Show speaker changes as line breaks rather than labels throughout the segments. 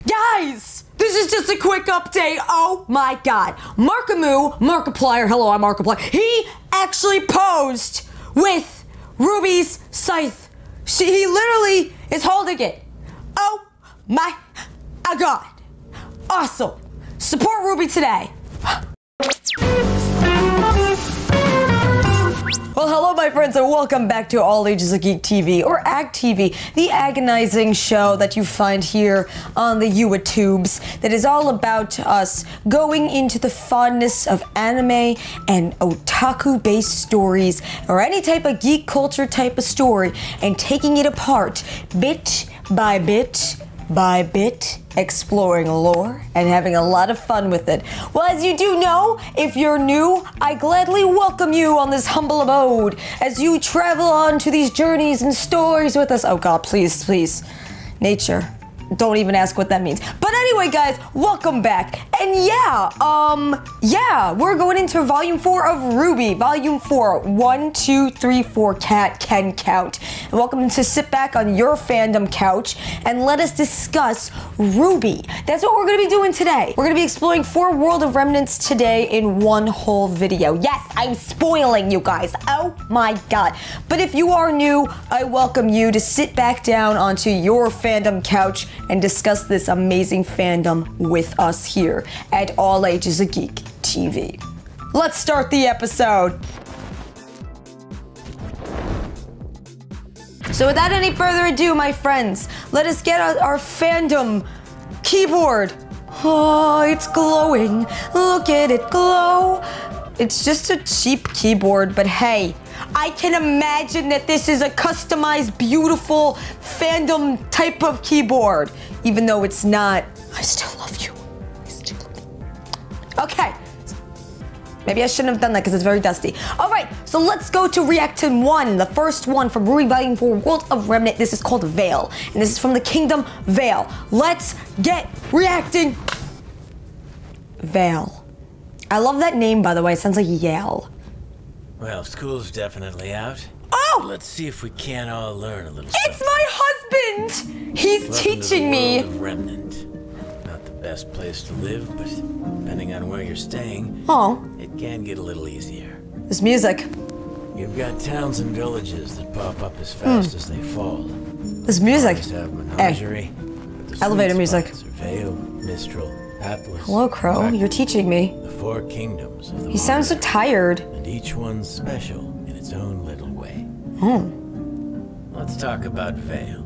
Guys, this is just a quick update. Oh my god. Markiplier, hello, I'm Markiplier. He actually posed with Ruby's scythe. He literally is holding it. Oh my god. Awesome. Support Ruby today. Well, hello, my friends, and welcome back to All Ages of Geek TV, or AG TV, the agonizing show that you find here on the YouTubes that is all about us going into the fondness of anime and otaku-based stories, or any type of geek culture type of story, and taking it apart bit by bit by bit, exploring lore and having a lot of fun with it. Well, as you do know, if you're new, I gladly welcome you on this humble abode as you travel on to these journeys and stories with us. Oh god, please, please. Nature. Don't even ask what that means. But anyway, guys, welcome back. And yeah, we're going into Volume 4 of Ruby. Volume 4. 1, 2, 3, 4, cat can count. And welcome to sit back on your fandom couch and let us discuss Ruby. That's what we're going to be doing today. We're going to be exploring 4 World of Remnants today in one whole video. Yes, I'm spoiling you guys. Oh my god. But if you are new, I welcome you to sit back down onto your fandom couch and discuss this amazing fandom with us here at All Ages of Geek TV. Let's start the episode. So without any further ado, my friends, let us get our fandom keyboard. Oh, it's glowing. Look at it glow. It's just a cheap keyboard, but hey, I can imagine that this is a customized, beautiful fandom type of keyboard. Even though it's not, I still love you. I still love you. Okay. Maybe I shouldn't have done that because it's very dusty. All right, so let's go to Reaction 1, the first one from Ruby Volume 4 World of Remnant. This is called Veil, and this is from the Kingdom Veil. Let's get reacting. Veil. I love that name, by the way. It sounds like Yale.
Well, school's definitely out.
Oh!
Let's see if we can't all learn a little
It's
something.
my husband! He's
Welcome
teaching
to the
me.
World of Remnant. Not the best place to live, but depending on where you're staying,
Oh,
it can get a little easier.
this music.
You've got towns and villages that pop up as fast as they fall.
This music.
Forests have menagerie, but the
Elevator
sweet
music.
spots are Vale, Mistral, Atlas.
Hello, Crow.
Blackwood,
You're teaching me.
the 4 kingdoms of the
He sounds so tired.
and each one's special in its own little way.
Oh.
Let's talk about Vale.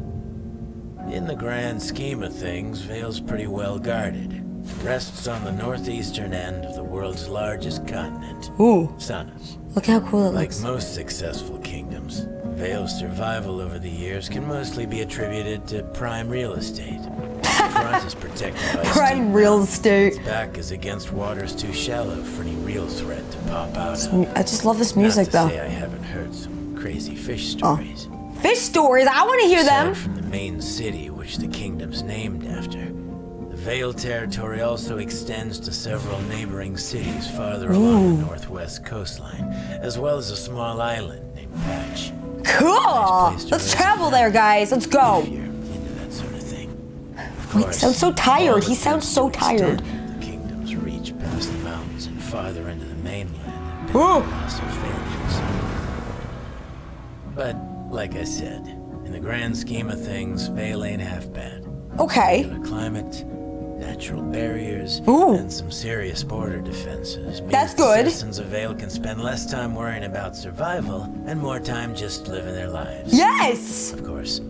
In the grand scheme of things, Vale's pretty well guarded. It rests on the northeastern end of the world's largest continent,
Ooh.
Sanus.
Look how cool it
Like
looks.
most successful kingdoms, Vale's survival over the years can mostly be attributed to prime real estate. The front is protected by
Prime real estate.
Its back is against waters too shallow for any real threat to pop out of.
I just love this music,
Not to
though.
say I haven't heard some crazy fish stories.
Fish stories. I want to hear them.
Aside from the main city, which the kingdom's named after, the Vale territory also extends to several neighboring cities farther along the northwest coastline, as well as a small island named Patch.
Cool.
Nice place to
Let's
raise
travel
a
there, guys. Let's go.
If you're into that sort of thing. Of
He
course,
sounds so
all
tired. He
attempts
sounds so
to
tired.
extend the kingdom's reach past the mountains and farther into the mainland
Ooh.
also failures. But, like I said, in the grand scheme of things, Vale ain't half bad.
Okay.
The climate, natural barriers,
Ooh.
and some serious border defenses means
That's
the
good.
citizens of Vale can spend less time worrying about survival and more time just living their lives.
Yes.
Of course,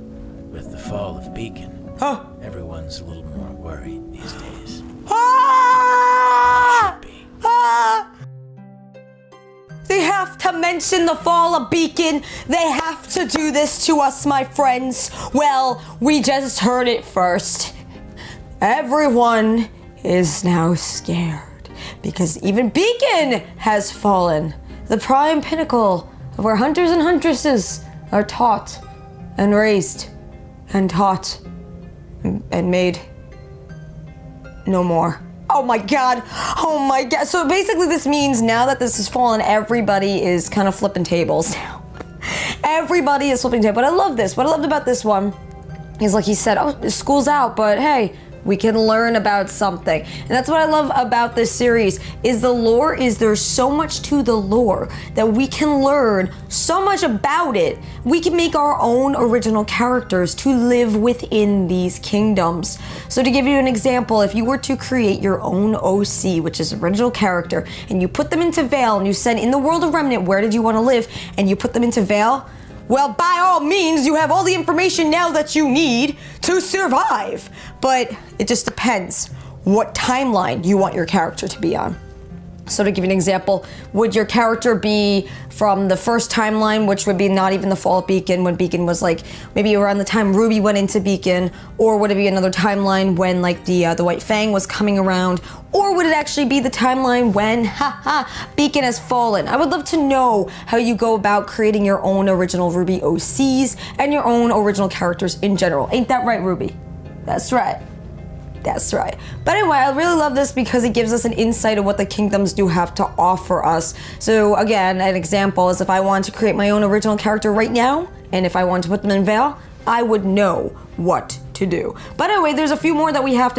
with the fall of Beacon,
Oh.
everyone's a little more worried these days.
Ah!
Should be.
Ah! They have to mention the fall of Beacon. They have to do this to us, my friends. Well, we just heard it first. Everyone is now scared because even Beacon has fallen. The prime pinnacle of where hunters and huntresses are taught and raised and taught and made no more. Oh my god. Oh my god. So basically this means now that this has fallen, everybody is kind of flipping tables now. Everybody is flipping tables. But I love this. What I loved about this one is, like he said, oh, school's out, but hey, We can learn about something. And that's what I love about this series, is the lore is there's so much to the lore that we can learn so much about it. We can make our own original characters to live within these kingdoms. So to give you an example, if you were to create your own OC, which is original character, and you put them into Vale and you said in the world of Remnant, where did you want to live? And you put them into Vale, well, by all means, you have all the information now that you need to survive. But it just depends what timeline you want your character to be on. So to give you an example, would your character be from the first timeline, which would be not even the fall of Beacon, when Beacon was like maybe around the time Ruby went into Beacon, or would it be another timeline when like the White Fang was coming around, or would it actually be the timeline when Beacon has fallen? I would love to know how you go about creating your own original Ruby OCs and your own original characters in general. Ain't that right, Ruby? That's right. That's right. But anyway, I really love this because it gives us an insight of what the kingdoms do have to offer us. So again, an example is if I wanted to create my own original character right now, and if I wanted to put them in Vale, I would know what to do. But anyway, there's a few more that we have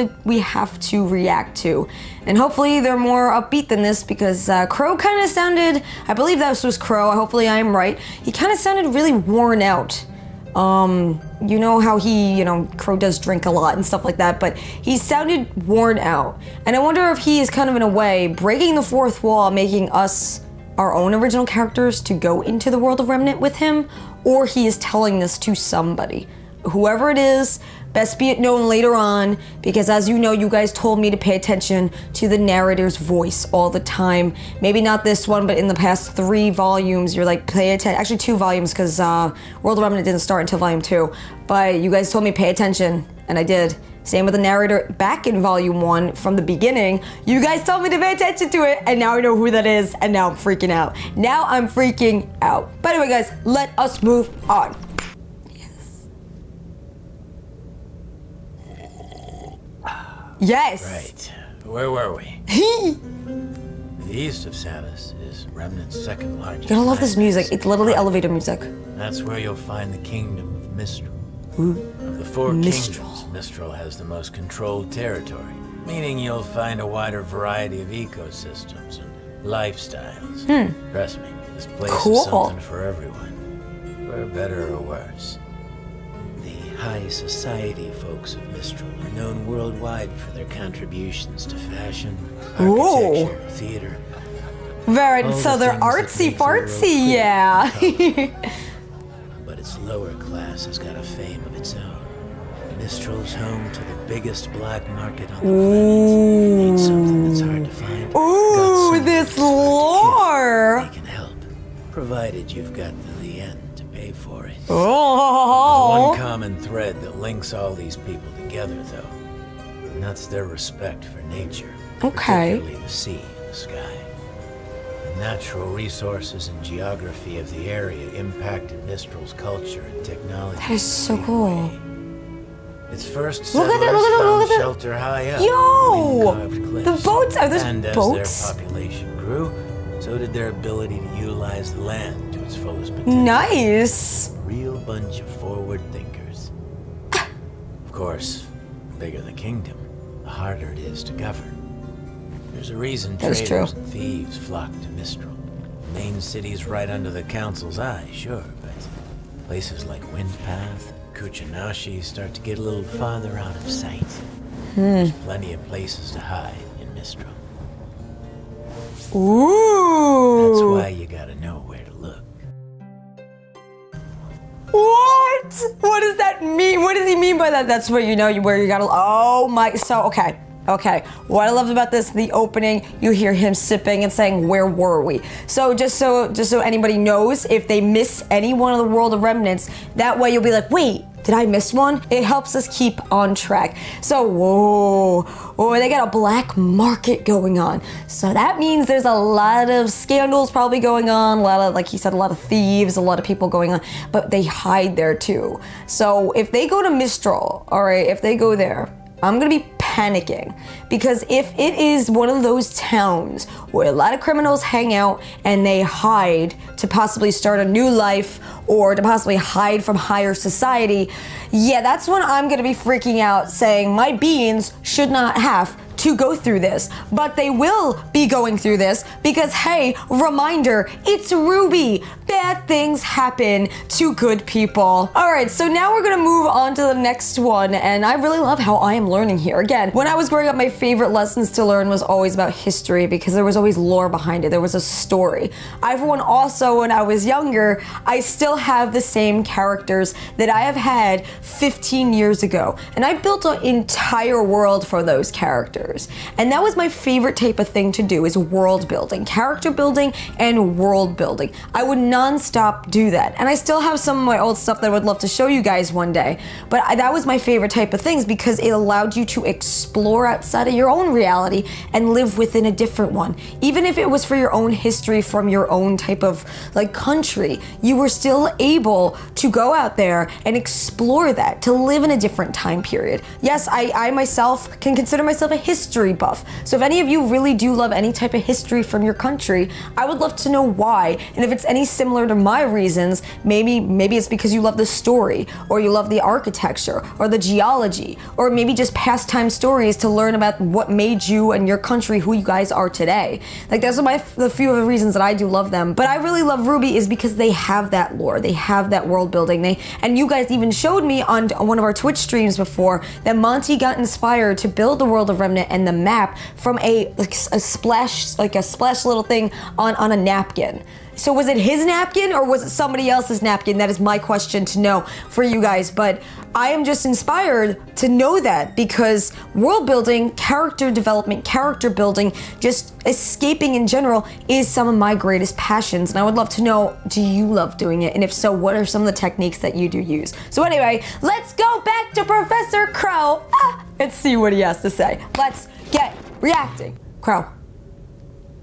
to react to. And hopefully they're more upbeat than this, because Crow kind of sounded, I believe this was Crow, hopefully I am right. He kind of sounded really worn out. You know how he, Crow does drink a lot and stuff like that, but he sounded worn out. And I wonder if he is kind of, in a way, breaking the fourth wall, making us our own original characters to go into the world of Remnant with him, or he is telling this to somebody. Whoever it is, best be it known later on, because as you know, you guys told me to pay attention to the narrator's voice all the time. Maybe not this one, but in the past 3 volumes, you're like, pay attention. Actually, 2 volumes, because World of Remnant didn't start until volume 2. But you guys told me pay attention, and I did. Same with the narrator back in volume 1 from the beginning. You guys told me to pay attention to it, and now I know who that is, and now I'm freaking out. Now I'm freaking out. But anyway, guys, let us move on. Yes.
Right. Where were we? The east of Savas is Remnant's second largest.
You're gonna love this music. It's literally elevator music.
That's where you'll find the kingdom of Mistral.
Ooh.
Of the 4
Mistral.
kingdoms, Mistral has the most controlled territory, meaning you'll find a wider variety of ecosystems and lifestyles. Trust me, this place is something for everyone, for better or worse. High society folks of Mistral are known worldwide for their contributions to fashion, architecture, theater.
Very, so they're artsy fartsy, yeah.
But its lower class has got a fame of its own. Mistral's home to the biggest black market on the planet. Need something that's hard to find.
Ooh, this lore!
They can help, provided you've got the end to pay for it.
Oh.
There's one common thread that links all these people together, though, and that's their respect for nature.
Okay.
Particularly the sea and the sky. The natural resources and geography of the area impacted Mistral's culture and technology.
That is so cool.
Its first
Look at
settlers
that, look
found
at that.
shelter high up.
Yo!
Carved cliffs.
The boats, are those
and
boats?
as their population grew, so did their ability to utilize the land to its fullest potential.
Nice.
A real bunch of forward thinkers. Of course, the bigger the kingdom, the harder it is to govern. There's a reason traders and thieves flock to Mistral. The main city's right under the council's eye, sure, but places like Windpath and Kuchinashi start to get a little farther out of sight. There's plenty of places to hide in Mistral.
Ooh.
That's why you gotta know where to look.
What? What does that mean? What does he mean by that? That's where you know where you gotta. Oh my. So okay. Okay, what I loved about this, the opening, you hear him sipping and saying, "Where were we?" So just so anybody knows, if they miss any one of the World of Remnants, that way you'll be like, "Wait, did I miss one?" It helps us keep on track. So whoa, they got a black market going on. So that means there's a lot of scandals probably going on, a lot of, like he said, a lot of thieves, a lot of people going on, but they hide there too. So if they go to Mistral, all right, if they go there, I'm gonna be panicking. Because if it is one of those towns where a lot of criminals hang out and they hide to possibly start a new life or to possibly hide from higher society, yeah, that's when I'm gonna be freaking out saying my beings should not have to go through this, but they will be going through this because, hey, reminder, it's RWBY. Bad things happen to good people. All right, so now we're gonna move on to the next one, and I really love how I am learning here. Again, when I was growing up, my favorite lessons to learn was always about history because there was always lore behind it. There was a story. I, for one, also, when I was younger, I still have the same characters that I have had 15 years ago, and I built an entire world for those characters. And that was my favorite type of thing to do, is world building, character building, and world building. I would non-stop do that. And I still have some of my old stuff that I would love to show you guys one day. But that was my favorite type of things because it allowed you to explore outside of your own reality and live within a different one. Even if it was for your own history from your own type of like country, you were still able to go out there and explore that, to live in a different time period. Yes, I myself can consider myself a history buff. So if any of you really do love any type of history from your country, I would love to know why. And if it's any similar to my reasons, maybe it's because you love the story, or you love the architecture, or the geology, or maybe just pastime stories to learn about what made you and your country who you guys are today. Like, those are the few of the reasons that I do love them. But I really love RWBY is because they have that lore, they have that world building. And you guys even showed me on one of our Twitch streams before that Monty got inspired to build the world of Remnant and the map from a splash little thing on a napkin. So was it his napkin or was it somebody else's napkin? That is my question to know for you guys. But I am just inspired to know that because world building, character development, character building, just escaping in general is some of my greatest passions. And I would love to know, do you love doing it? And if so, what are some of the techniques that you do use? So anyway, let's go back to Professor Crow. Let's see what he has to say. Let's get reacting. Crow.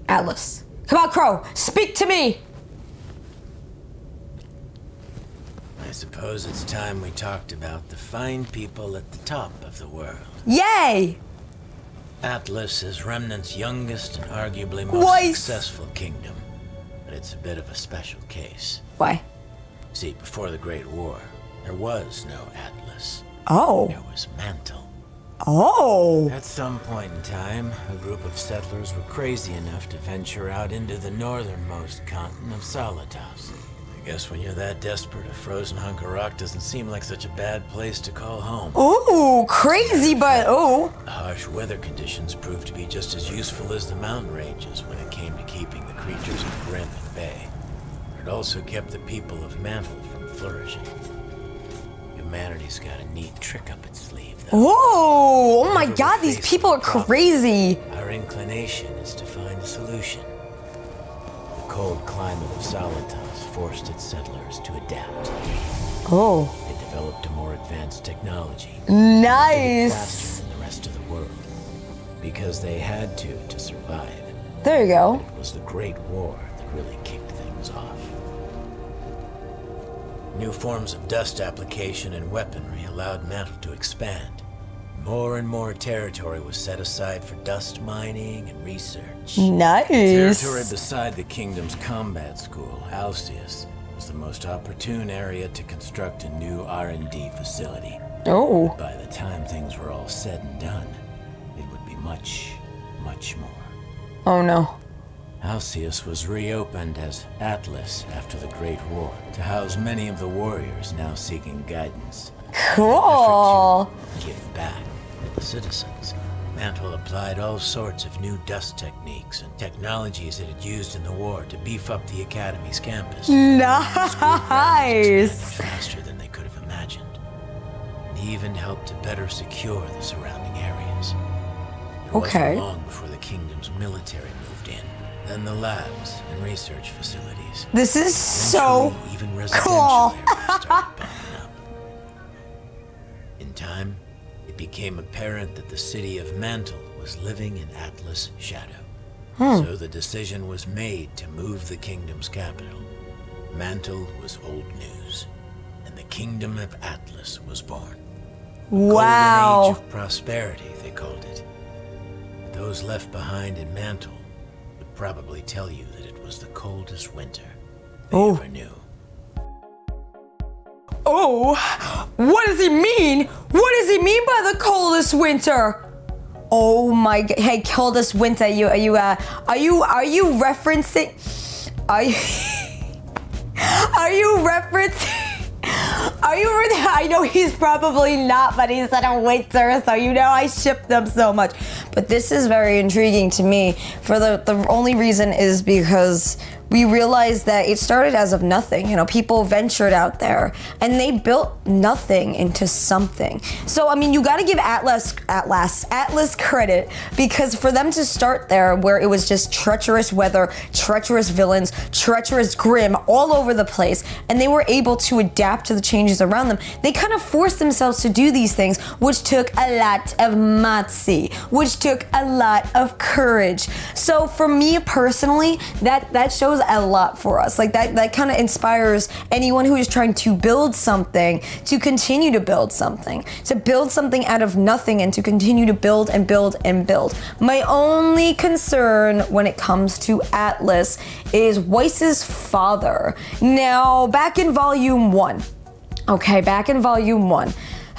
Atlas. Come on, Crow. Speak to me.
I suppose it's time we talked about the fine people at the top of the world.
Yay!
Atlas is Remnant's youngest and arguably most successful kingdom. But it's a bit of a special case.
Why?
See, before the Great War, there was no Atlas.
Oh.
There was Mantle.
Oh.
At some point in time, a group of settlers were crazy enough to venture out into the northernmost continent of Solitas. I guess when you're that desperate, a frozen hunk of rock doesn't seem like such a bad place to call home.
Ooh, crazy, but oh.
The harsh weather conditions proved to be just as useful as the mountain ranges when it came to keeping the creatures of Grimm at bay. It also kept the people of Mantle from flourishing. Humanity's got a neat trick up its sleeve, though.
Oh my god, these people are crazy.
Our inclination is to find a solution. The cold climate of Solitas forced its settlers to adapt.
Oh.
They developed a more advanced technology.
Nice.
Faster than the rest of the world. Because they had to survive.
There you go.
But it was the Great War that really kicked things off. New forms of dust application and weaponry allowed Mantle to expand. More and more territory was set aside for dust mining and research.
Nice.
Territory beside the kingdom's combat school, Alcius, was the most opportune area to construct a new R&D facility.
Oh.
By the time things were all said and done, it would be much, much more.
Oh no.
Alcius was reopened as Atlas after the Great War to house many of the warriors now seeking guidance.
Cool.
Give back to the citizens. Mantle applied all sorts of new dust techniques and technologies it had used in the war to beef up the Academy's campus.
Nice.
Faster than they could have imagined. And even helped to better secure the surrounding areas. It wasn't long before the kingdom's military moved in. Then the labs and research facilities.
This is so
even residential
cool.
areas started popping up. In time, it became apparent that the city of Mantle was living in Atlas' shadow. So the decision was made to move the kingdom's capital. Mantle was old news, and the kingdom of Atlas was born.
Wow.
Golden Age of Prosperity, they called it. Those left behind in Mantle would probably tell you that it was the coldest winter they ever knew.
Oh, what does he mean? What does he mean by the coldest winter? Oh my God! Hey, coldest winter. Are you referencing? Are you referencing? I know he's probably not, but he said a winter, so you know I ship them so much. But this is very intriguing to me. For the only reason is because we realized that it started as of nothing. You know, people ventured out there and they built nothing into something. So, I mean, you gotta give Atlas credit, because for them to start there where it was just treacherous weather, treacherous villains, treacherous grim all over the place, and they were able to adapt to the changes around them, they kind of forced themselves to do these things, which took a lot of matzi, which took a lot of courage. So for me personally, that shows a lot for us. Like that kind of inspires anyone who is trying to build something to continue to build something out of nothing, and to continue to build and build and build. My only concern when it comes to Atlas is Weiss's father. Now, back in Volume 1,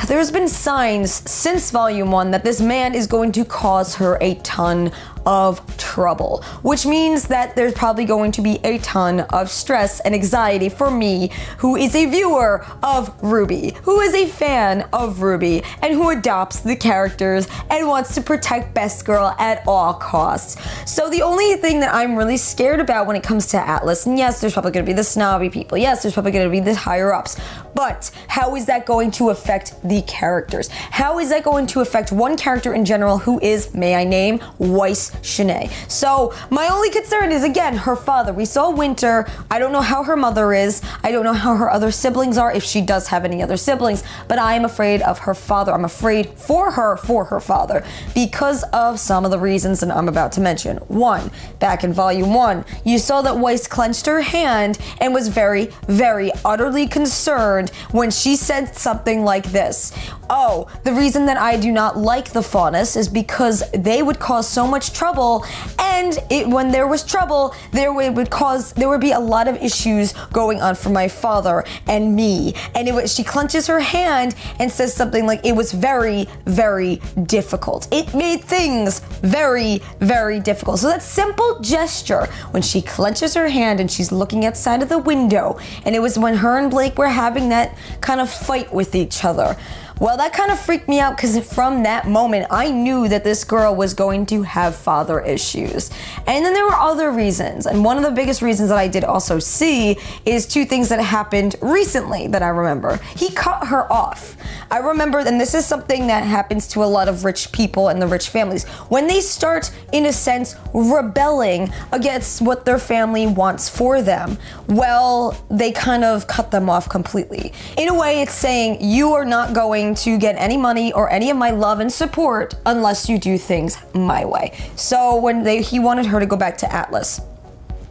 there's been signs since Volume 1 that this man is going to cause her a ton of trouble, which means that there's probably going to be a ton of stress and anxiety for me, who is a viewer of RWBY, who is a fan of RWBY, and who adopts the characters and wants to protect Best Girl at all costs. So the only thing that I'm really scared about when it comes to Atlas, and yes, there's probably going to be the snobby people, yes, there's probably going to be the higher ups, but how is that going to affect the characters? How is that going to affect one character in general, who is, may I name, Weiss Shanae? So my only concern is, again, her father. We saw Winter. I don't know how her mother is. I don't know how her other siblings are, if she does have any other siblings, but I am afraid of her father. I'm afraid for her father, because of some of the reasons that I'm about to mention. One, back in Volume 1, you saw that Weiss clenched her hand and was very, very utterly concerned when she said something like this: oh, the reason that I do not like the Faunus is because they would cause so much trouble, and when there was trouble, there would be a lot of issues going on for my father and me. And she clenches her hand and says something like it was very, very difficult. It made things very, very difficult. So that simple gesture, when she clenches her hand and she's looking outside of the window, and it was when her and Blake were having that kind of fight with each other. Well, that kind of freaked me out, because from that moment, I knew that this girl was going to have father issues. And then there were other reasons. And one of the biggest reasons that I did also see is two things that happened recently that I remember. He cut her off. I remember, and this is something that happens to a lot of rich people and the rich families, when they start, in a sense, rebelling against what their family wants for them, well, they kind of cut them off completely. In a way, it's saying, you are not going to get any money or any of my love and support unless you do things my way. So when he wanted her to go back to Atlas,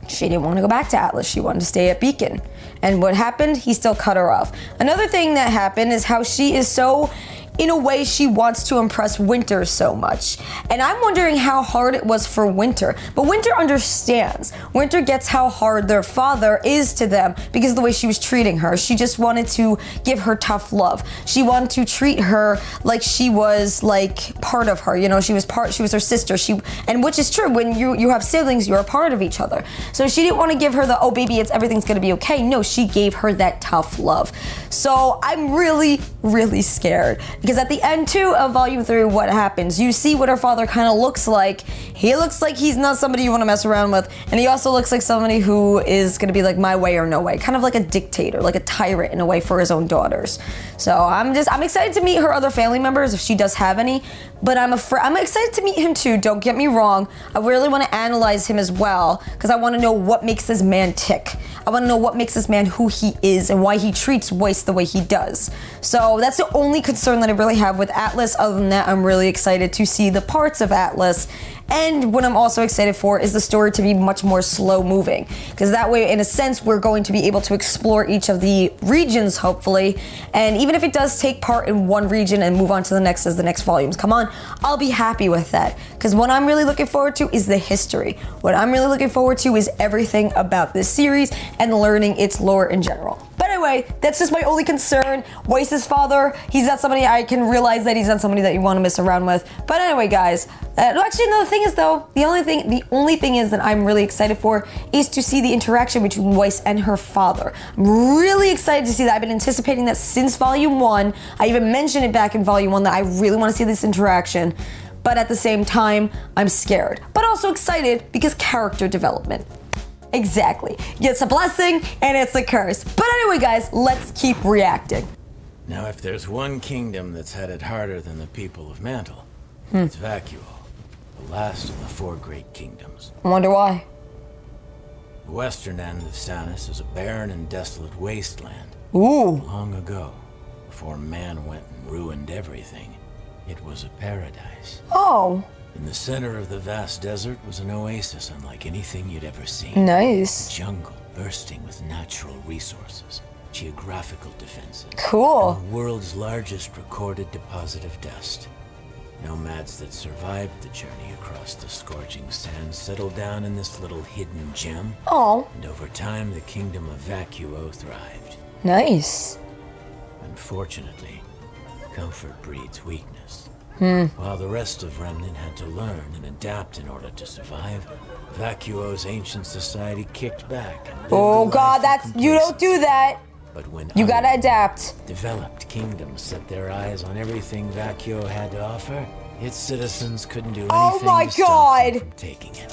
she didn't want to go back to Atlas. She wanted to stay at Beacon. And what happened? He still cut her off. Another thing that happened is how she is so, in a way, she wants to impress Winter so much. And I'm wondering how hard it was for Winter. But Winter understands. Winter gets how hard their father is to them because of the way she was treating her. She just wanted to give her tough love. She wanted to treat her like she was like part of her. You know, she was her sister. And which is true. When you have siblings, you're a part of each other. So she didn't want to give her the, oh baby, everything's gonna be okay. No, she gave her that tough love. So I'm really, really scared. Because at the end, too, of Volume 3, what happens? You see what her father kind of looks like. He looks like he's not somebody you want to mess around with, and he also looks like somebody who is going to be like my way or no way. Kind of like a dictator, like a tyrant in a way for his own daughters. So I'm excited to meet her other family members, if she does have any, but I'm excited to meet him too, don't get me wrong. I really want to analyze him as well, because I want to know what makes this man tick. I want to know what makes this man who he is and why he treats Weiss the way he does. So that's the only concern that I really have with Atlas. Other than that, I'm really excited to see the parts of Atlas. And what I'm also excited for is the story to be much more slow moving, because that way, in a sense, we're going to be able to explore each of the regions, hopefully. And even if it does take part in one region and move on to the next as the next volumes come on, I'll be happy with that. Because what I'm really looking forward to is the history. What I'm really looking forward to is everything about this series and learning its lore in general. But anyway, that's just my only concern. Weiss's father, he's not somebody I can realize that he's not somebody that you want to mess around with. But anyway, guys, actually, another thing is though, the only thing is that I'm really excited for is to see the interaction between Weiss and her father. I'm really excited to see that. I've been anticipating that since Volume 1. I even mentioned it back in Volume 1 that I really want to see this interaction. But at the same time, I'm scared. But also excited because character development. Exactly. It's a blessing and it's a curse. But anyway, guys, let's keep reacting.
Now, if there's one kingdom that's had it harder than the people of Mantle, it's Vacuo, the last of the 4 great kingdoms.
I wonder why.
The western end of Sanus is a barren and desolate wasteland.
Ooh.
Long ago, before man went and ruined everything, it was a paradise.
Oh.
In the center of the vast desert was an oasis unlike anything you'd ever seen.
Nice.
A jungle bursting with natural resources, geographical defenses.
Cool.
And the world's largest recorded deposit of dust. Nomads that survived the journey across the scorching sand settled down in this little hidden gem.
Oh.
And over time, the kingdom of Vacuo thrived.
Nice.
Unfortunately, comfort breeds weakness. While the rest of Remnant had to learn and adapt in order to survive, Vacuo's ancient society kicked back and lived
Oh
a life
God,
of
that's you don't
complacency.
do that.
But when
You gotta
other
adapt.
developed kingdoms set their eyes on everything Vacuo had to offer, its citizens couldn't do anything
Oh my
to stop them
God.
from taking it.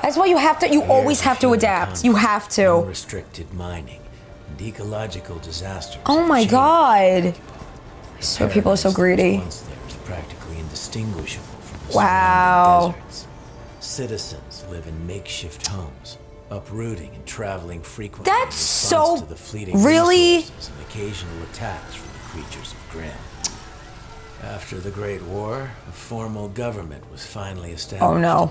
That's why you have to. You always have to adapt. You have to.
Unrestricted mining and ecological disasters.
Oh my
changed
God. I swear people are so greedy.
Once there was practically indistinguishable from the
Wow.
surrounding deserts. Citizens live in makeshift homes, uprooting and traveling frequently
That's
in response
so
to the fleeting
really-
resources and occasional attacks from the creatures of Grimm. After the Great War, a formal government was finally established.
Oh no.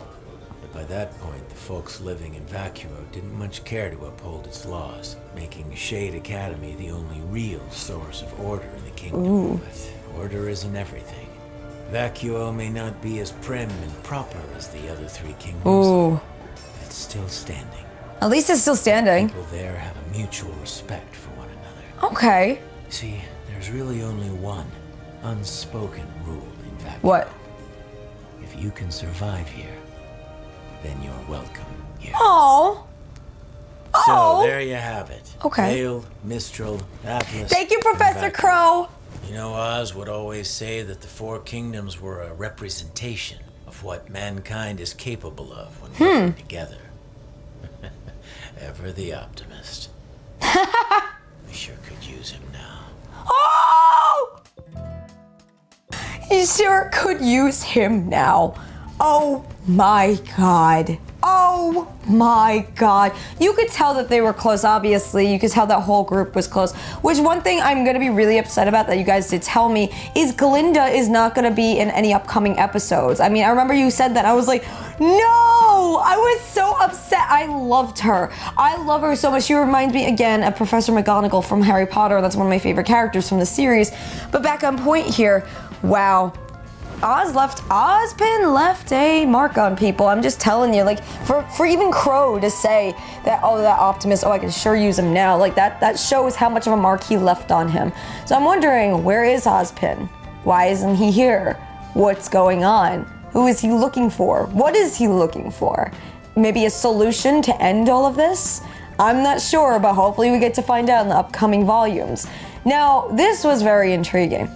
But by that point, the folks living in Vacuo didn't much care to uphold its laws, making Shade Academy the only real source of order in the kingdom. But order isn't everything. Vacuo may not be as prim and proper as the other 3 kingdoms,
Ooh.
but it's still standing.
At least it's still standing.
People there have a mutual respect for one another.
Okay.
See, there's really only one unspoken rule in Vacuo.
What?
If you can survive here, then you're welcome here.
Oh.
So
Oh.
there you have it.
Okay.
Vale, Mistral, Atlas.
Thank you,
and
Professor
Vacuo.
Crow.
You know, Oz would always say that the 4 kingdoms were a representation of what mankind is capable of when working together. Ever the optimist. We sure could use him now.
Oh! You sure could use him now. Oh my God. Oh my God. You could tell that they were close, obviously. You could tell that whole group was close. Which one thing I'm gonna be really upset about that you guys did tell me is Glinda is not gonna be in any upcoming episodes. I mean, I remember you said that. I was like, no! I was so upset. I loved her. I love her so much. She reminds me again of Professor McGonagall from Harry Potter. That's one of my favorite characters from the series. But back on point here, wow. Ozpin left a mark on people. I'm just telling you, like, for even Crow to say that, oh, that Optimus, oh, I can sure use him now, like, that shows how much of a mark he left on him. So I'm wondering, where is Ozpin? Why isn't he here? What's going on? Who is he looking for? What is he looking for? Maybe a solution to end all of this? I'm not sure, but hopefully we get to find out in the upcoming volumes. Now, this was very intriguing.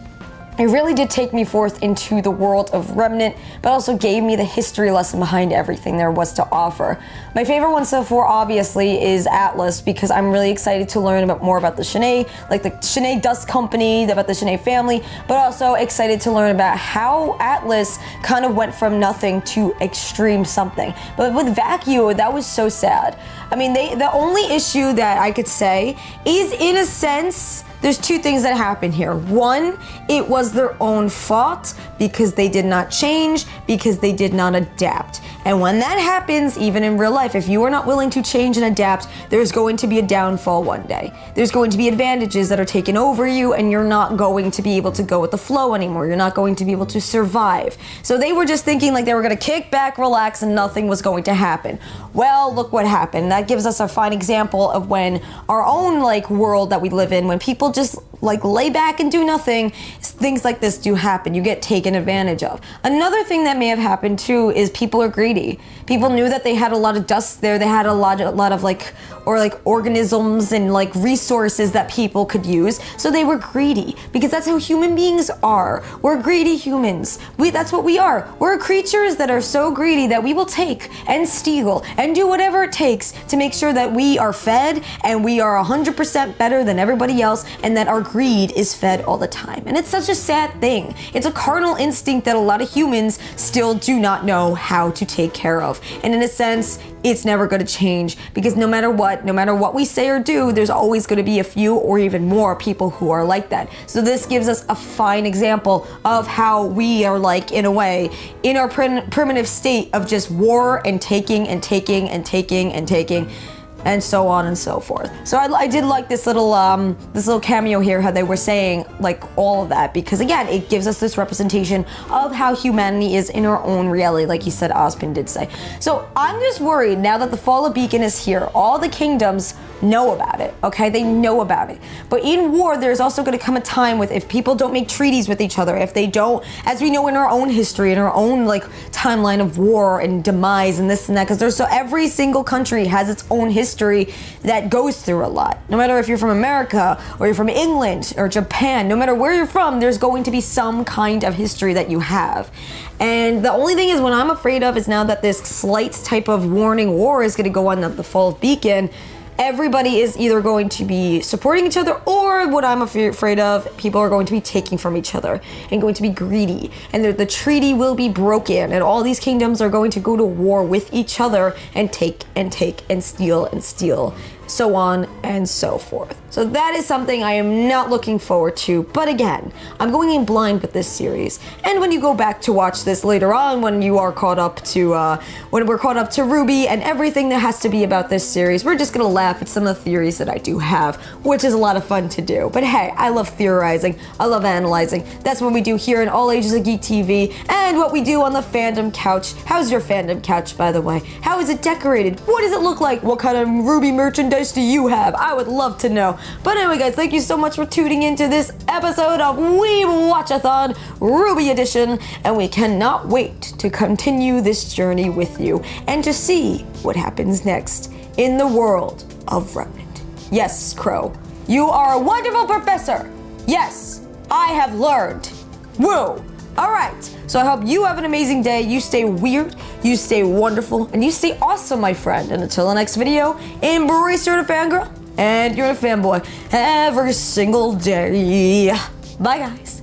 It really did take me forth into the world of Remnant, but also gave me the history lesson behind everything there was to offer. My favorite one so far, obviously, is Atlas, because I'm really excited to learn more about the Shanae, like the Shanae Dust Company, about the Shanae family, but also excited to learn about how Atlas kind of went from nothing to extreme something. But with Vacuo, that was so sad. I mean, the only issue that I could say is, in a sense, there's two things that happen here. One, it was their own fault because they did not change, because they did not adapt. And when that happens, even in real life, if you are not willing to change and adapt, there's going to be a downfall one day. There's going to be advantages that are taken over you, and you're not going to be able to go with the flow anymore. You're not going to be able to survive. So they were just thinking like they were gonna kick back, relax, and nothing was going to happen. Well, look what happened. That gives us a fine example of when our own world that we live in, when people just lay back and do nothing, things like this do happen. You get taken advantage of. Another thing that may have happened too is people are greedy. People knew that they had a lot of dust there. They had a lot of organisms and resources that people could use. So they were greedy, because that's how human beings are. We're greedy humans. That's what we are. We're creatures that are so greedy that we will take and steal and do whatever it takes to make sure that we are fed and we are 100% better than everybody else, and that our greed is fed all the time. And it's such a sad thing. It's a carnal instinct that a lot of humans still do not know how to take care of. And in a sense, it's never going to change, because no matter what we say or do, there's always going to be a few or even more people who are like that. So this gives us a fine example of how we are in a way, in our primitive state of just war and taking and taking and taking and taking, and so on and so forth. So I did like this little cameo here, how they were saying all of that, because again, it gives us this representation of how humanity is in our own reality, like you said, Ozpin did say. So I'm just worried now that the Fall of Beacon is here. All the kingdoms know about it, okay? They know about it. But in war, there's also going to come a time if people don't make treaties with each other, if they don't, as we know in our own history, in our own timeline of war and demise and this and that, because every single country has its own history that goes through a lot. No matter if you're from America or you're from England or Japan, no matter where you're from, there's going to be some kind of history that you have. And the only thing is, what I'm afraid of is now that this slight type of warning war is going to go on the Fall of Beacon, everybody is either going to be supporting each other, or what I'm afraid of, people are going to be taking from each other and going to be greedy, and the treaty will be broken, and all these kingdoms are going to go to war with each other and take and take and steal, so on and so forth. So that is something I am not looking forward to. But again, I'm going in blind with this series. And when you go back to watch this later on, when you are caught up to, when we're caught up to RWBY and everything that has to be about this series, we're just gonna laugh at some of the theories that I do have, which is a lot of fun to do. But hey, I love theorizing, I love analyzing. That's what we do here in All Ages of Geek TV, and what we do on the Fandom Couch. How's your Fandom Couch, by the way? How is it decorated? What does it look like? What kind of RWBY merchandise do you have? I would love to know. But anyway, guys, thank you so much for tuning into this episode of Weeb Watchathon RWBY Edition, and we cannot wait to continue this journey with you and to see what happens next in the world of Remnant. Yes, Crow, you are a wonderful professor. Yes, I have learned. Woo! Alright, so I hope you have an amazing day. You stay weird, you stay wonderful, and you stay awesome, my friend. And until the next video, embrace you're a fangirl, and you're a fanboy every single day. Bye, guys.